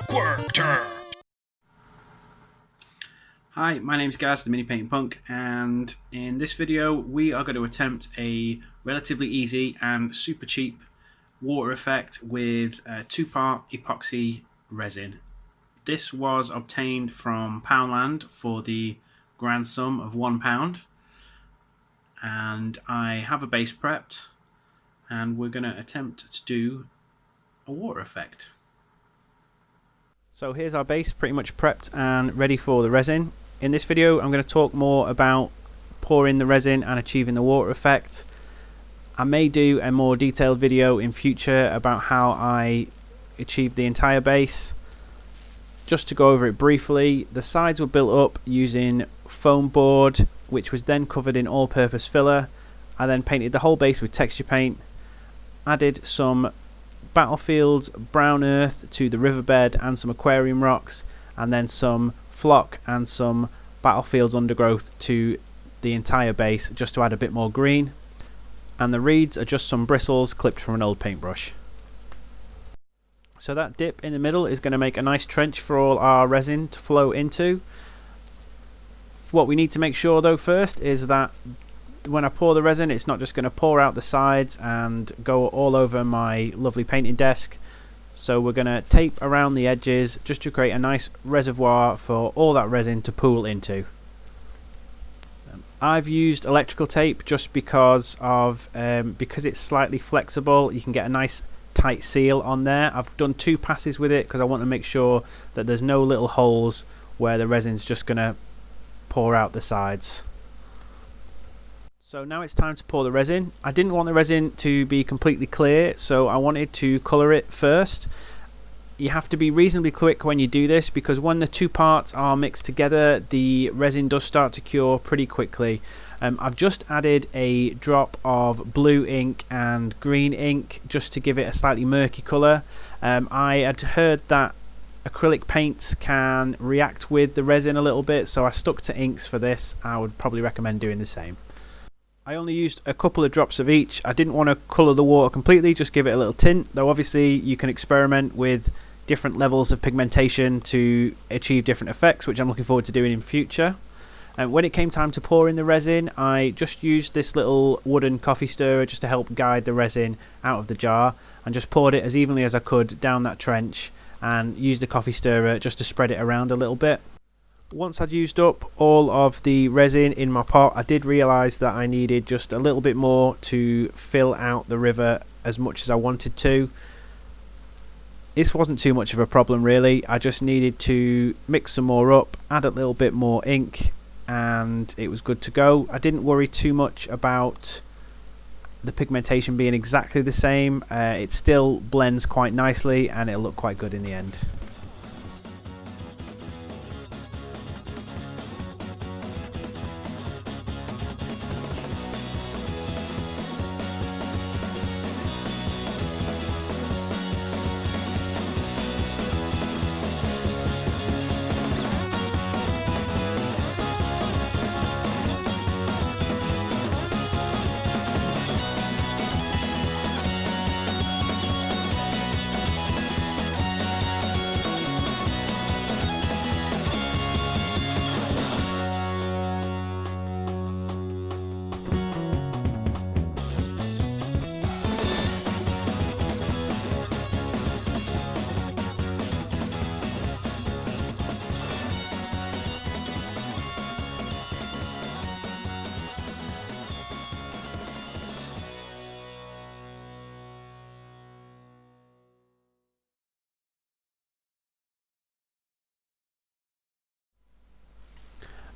Squirter. Hi, my name's Gaz, the Mini Painting Punk, and in this video we are going to attempt a relatively easy and super cheap water effect with a 2-part epoxy resin. This was obtained from Poundland for the grand sum of £1, and I have a base prepped, and we're going to attempt to do a water effect. So here's our base pretty much prepped and ready for the resin. In this video I'm going to talk more about pouring the resin and achieving the water effect. I may do a more detailed video in future about how I achieved the entire base. Just to go over it briefly, the sides were built up using foam board, which was then covered in all-purpose filler. I then painted the whole base with texture paint, added some Battlefields brown earth to the riverbed and some aquarium rocks, and then some flock and some Battlefields undergrowth to the entire base just to add a bit more green. And the reeds are just some bristles clipped from an old paintbrush. So that dip in the middle is going to make a nice trench for all our resin to flow into. What we need to make sure though first is that when I pour the resin, it's not just going to pour out the sides and go all over my lovely painting desk. So we're going to tape around the edges just to create a nice reservoir for all that resin to pool into. I've used electrical tape just because it's slightly flexible. You can get a nice tight seal on there. I've done 2 passes with it because I want to make sure that there's no little holes where the resin's just going to pour out the sides. So now it's time to pour the resin. I didn't want the resin to be completely clear, so I wanted to colour it first. You have to be reasonably quick when you do this because when the 2 parts are mixed together, the resin does start to cure pretty quickly. I've just added a drop of blue ink and green ink just to give it a slightly murky colour. I had heard that acrylic paints can react with the resin a little bit, so I stuck to inks for this. I would probably recommend doing the same. I only used a couple of drops of each. I didn't want to colour the water completely, just give it a little tint, though obviously you can experiment with different levels of pigmentation to achieve different effects, which I'm looking forward to doing in future. And when it came time to pour in the resin, I just used this little wooden coffee stirrer just to help guide the resin out of the jar, and just poured it as evenly as I could down that trench and used the coffee stirrer just to spread it around a little bit. Once I'd used up all of the resin in my pot, I did realise that I needed just a little bit more to fill out the river as much as I wanted to. This wasn't too much of a problem really. I just needed to mix some more up, add a little bit more ink, and it was good to go. I didn't worry too much about the pigmentation being exactly the same. It still blends quite nicely and it'll look quite good in the end.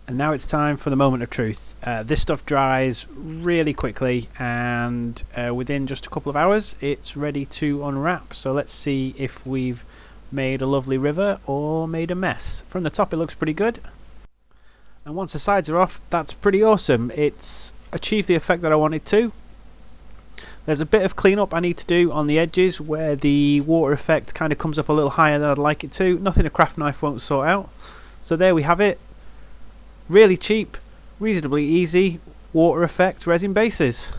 And now it's time for the moment of truth. This stuff dries really quickly, and within just a couple of hours it's ready to unwrap. So let's see if we've made a lovely river or made a mess. From the top it looks pretty good, and once the sides are off, that's pretty awesome. It's achieved the effect that I wanted to. There's a bit of cleanup I need to do on the edges where the water effect kind of comes up a little higher than I'd like it to. Nothing a craft knife won't sort out. So there we have it. Really cheap, reasonably easy water effect resin bases.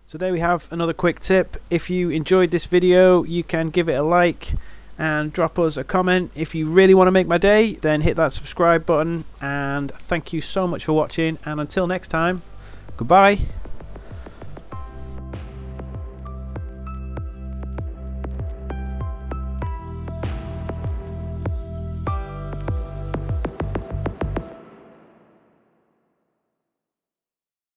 So there we have another quick tip. If you enjoyed this video, you can give it a like, and drop us a comment. If you really want to make my day, then hit that subscribe button, and thank you so much for watching, and until next time, goodbye.